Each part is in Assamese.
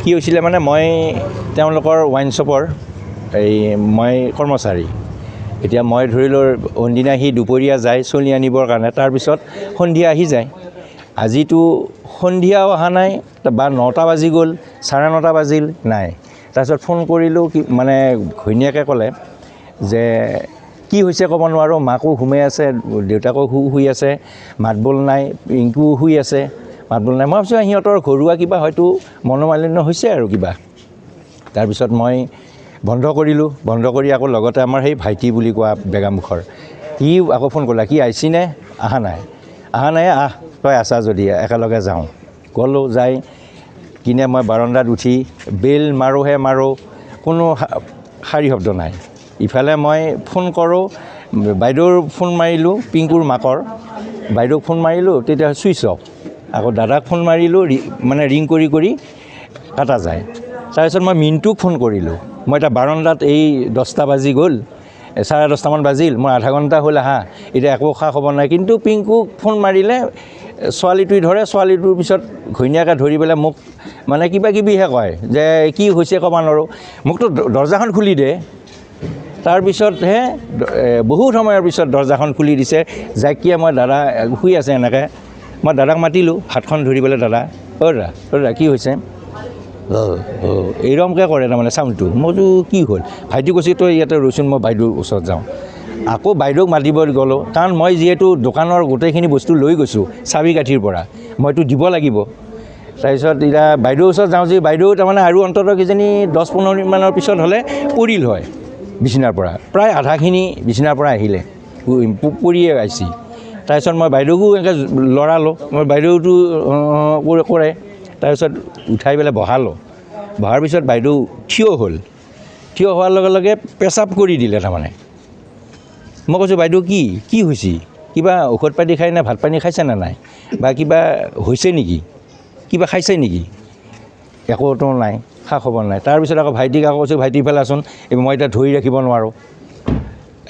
কি হৈছিলে মানে মই তেওঁলোকৰ ৱাইন শ্বপৰ মই কৰ্মচাৰী। এতিয়া মই ধৰি লওঁ অনদিনা সি দুপৰীয়া যায় চলি আনিবৰ কাৰণে, তাৰপিছত সন্ধিয়া আহি যায়। আজিতো সন্ধিয়াও অহা নাই বা 9টা বাজি গ'ল, 9:30 বাজিল নাই। তাৰপিছত ফোন কৰিলোঁ, মানে ঘৈণীয়েকে ক'লে যে কি হৈছে ক'ব নোৱাৰোঁ, মাকো ঘুমাই আছে, দেউতাকো শুই আছে, মাতবোল নাই, পিংকুও শুই আছে, মাতবোল নাই। মই ভাবিছোঁ সিহঁতৰ ঘৰুৱা কিবা হয়তো মনোমালিন্য হৈছে আৰু কিবা। তাৰপিছত মই বন্ধ কৰিলোঁ, বন্ধ কৰি আকৌ লগতে আমাৰ সেই ভাইটি বুলি কোৱা বেগামুখৰ সি আকৌ ফোন কৰিলে, কি আহিছিনে? অহা নাই, আহ তই আছা যদি একেলগে যাওঁ। গ'লোঁ, যাই কিনে মই বাৰাণ্ডাত উঠি বেল মাৰোঁ, কোনো শাৰী শব্দ নাই। ইফালে মই ফোন কৰোঁ, বাইদেউৰ ফোন মাৰিলোঁ, পিংকুৰ মাকৰ বাইদেউক ফোন মাৰিলোঁ, তেতিয়া ছুইচ অফ। আকৌ দাদাক ফোন মাৰিলোঁ, মানে ৰিং কৰি কৰি কাটা যায়। তাৰপিছত মই মিণ্টুক ফোন কৰিলোঁ, মই এতিয়া বাৰাণ্ডাত এই 10টা বাজি গ'ল, 10:30মান বাজিল, মই আধা ঘণ্টা হ'ল আহা, এতিয়া একো খা খবৰ নাই। কিন্তু পিংকুক ফোন মাৰিলে ছোৱালীটোৱে ধৰে, ছোৱালীটোৰ পিছত ঘৈণীয়েকে ধৰি পেলাই মোক মানে কিবা কিবিহে কয় যে কি হৈছে ক'ব নোৱাৰোঁ, মোকতো দৰজাখন খুলি দে। তাৰপিছতহে বহুত সময়ৰ পিছত দৰজাখন খুলি দিছে। জাকিয়ে মই দাদা শুই আছে এনেকৈ, মই দাদাক মাতিলোঁ হাতখন ধৰি পেলাই, দাদা দাদা কি হৈছে? এইৰমকৈ কৰে তাৰমানে চাউণ্ডটো। মইতো কি হ'ল? ভাইটি কৈছে তই ইয়াতে ৰচোন, মই বাইদেউৰ ওচৰত যাওঁ। আকৌ বাইদেউক মাতিব গ'লোঁ, কাৰণ মই যিহেতু দোকানৰ গোটেইখিনি বস্তু লৈ গৈছোঁ চাবি কাঠিৰ পৰা, মইতো দিব লাগিব। তাৰপিছত এতিয়া বাইদেউৰ ওচৰত যাওঁ যে বাইদেউ তাৰমানে আৰু অন্ততঃ কিজানি 10-15 মিনিটমানৰ পিছত হ'লে পৰিল হয় বিচনাৰ পৰা, প্ৰায় আধাখিনি বিচনাৰ পৰা আহিলে, পৰিয়ে আহিছে। তাৰপিছত মই বাইদেউকো এনেকৈ লৰালোঁ, মই বাইদেউটো কৰে। তাৰপিছত উঠাই পেলাই বহালোঁ, বহাৰ পিছত বাইদেউ থিয় হ'ল, থিয় হোৱাৰ লগে লগে পেচাব কৰি দিলে তাৰমানে। মই কৈছোঁ বাইদেউ কি হৈছে? কিবা ঔষধ পাতি খাই নে ভাত পানী খাইছে নে নাই, বা কিবা হৈছে নেকি, কিবা খাইছে নেকি? একোতো নাই, খা খবৰ নাই। তাৰপিছত আকৌ ভাইটিক আকৌ কৈছোঁ, ভাইটি ইফালে আছোন, মই এতিয়া ধৰি ৰাখিব নোৱাৰোঁ,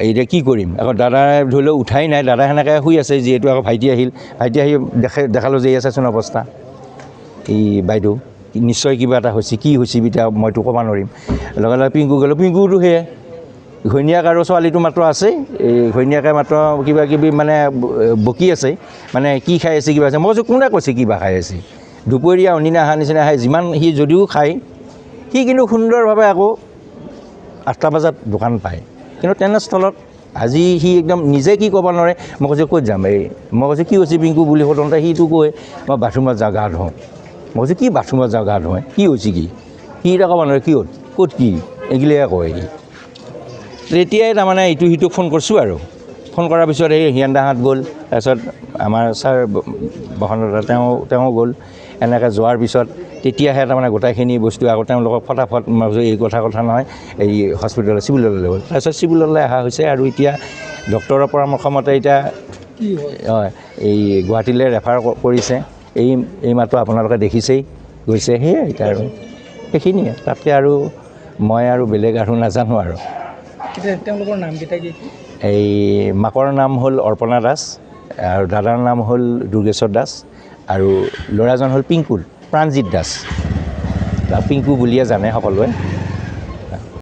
এতিয়া কি কৰিম? আকৌ দাদাই ধৰি লওক উঠাই নাই, দাদা সেনেকৈ শুই আছে যিহেতু। আকৌ ভাইটি আহিল, ভাইটি আহি দেখালোঁ যে এই আছেচোন অৱস্থা, এই বাইদেউ নিশ্চয় কিবা এটা হৈছে, কি হৈছে এতিয়া মইতো ক'ব নোৱাৰিম। লগে লগে পিংকু গ'লোঁ, পিংকুটো সেয়ে ঘৈণীয়েক আৰু ছোৱালীটো মাত্ৰ আছে, এই ঘৈণীয়েকে মাত্ৰ কিবা কিবি মানে বকি আছে, মানে কি খাই আছে কিবা আছে। মই কৈছোঁ কোনে কৈছে কিবা খাই আছে? দুপৰীয়া অনিনা অহা নিচিনা খাই, যিমান সি যদিও খায়, সি কিন্তু সুন্দৰভাৱে আকৌ 8টা বজাত দোকান পায়। কিন্তু তেনেস্থলত আজি সি একদম নিজে কি ক'ব নোৱাৰে। মই কৈছোঁ ক'ত যাম, মই কৈছোঁ কি হৈছে পিংকু বুলি সোধোতে সিটো কয় মই বাথৰুমত যাওঁ গা ধুওঁ। মই কৈছোঁ কি বাথৰুমত যাওঁ গা ধুওঁ, কি হৈছে কি? সি এতিয়া ক'ব নোৱাৰে ক'ত কি এইগিলাহে কয় সি। তেতিয়াই তাৰমানে ইটো সিটোক ফোন কৰিছোঁ আৰু ফোন কৰাৰ পিছত এই হিয়ানদাহঁত গ'ল, তাৰপিছত আমাৰ ছাৰ বসন্ত তেওঁ গ'ল। এনেকৈ যোৱাৰ পিছত তেতিয়াহে তাৰমানে গোটেইখিনি বস্তু আকৌ তেওঁলোকক ফটাফট এই কথা নহয়, এই হস্পিটেললৈ চিভিললৈ গ'ল। তাৰপিছত চিভিললৈ অহা হৈছে আৰু এতিয়া ডক্টৰৰ পৰামৰ্শ মতে এতিয়া হয় এই গুৱাহাটীলৈ ৰেফাৰ কৰিছে। এই মাত্ৰ আপোনালোকে দেখিছেই গৈছে, সেয়াই এতিয়া আৰু সেইখিনিয়ে, তাতকৈ আৰু মই আৰু বেলেগ আৰু নাজানো আৰু। তেওঁলোকৰ নামকেইটা কি? এই মাকৰ নাম হ'ল অৰ্পণা দাস, আৰু দাদাৰ নাম হ'ল দুৰ্গেশ্বৰ দাস, আৰু ল'ৰাজন হ'ল প্ৰাণজিৎ দাস, পিংকু বুলিয়ে জানে সকলোৱে।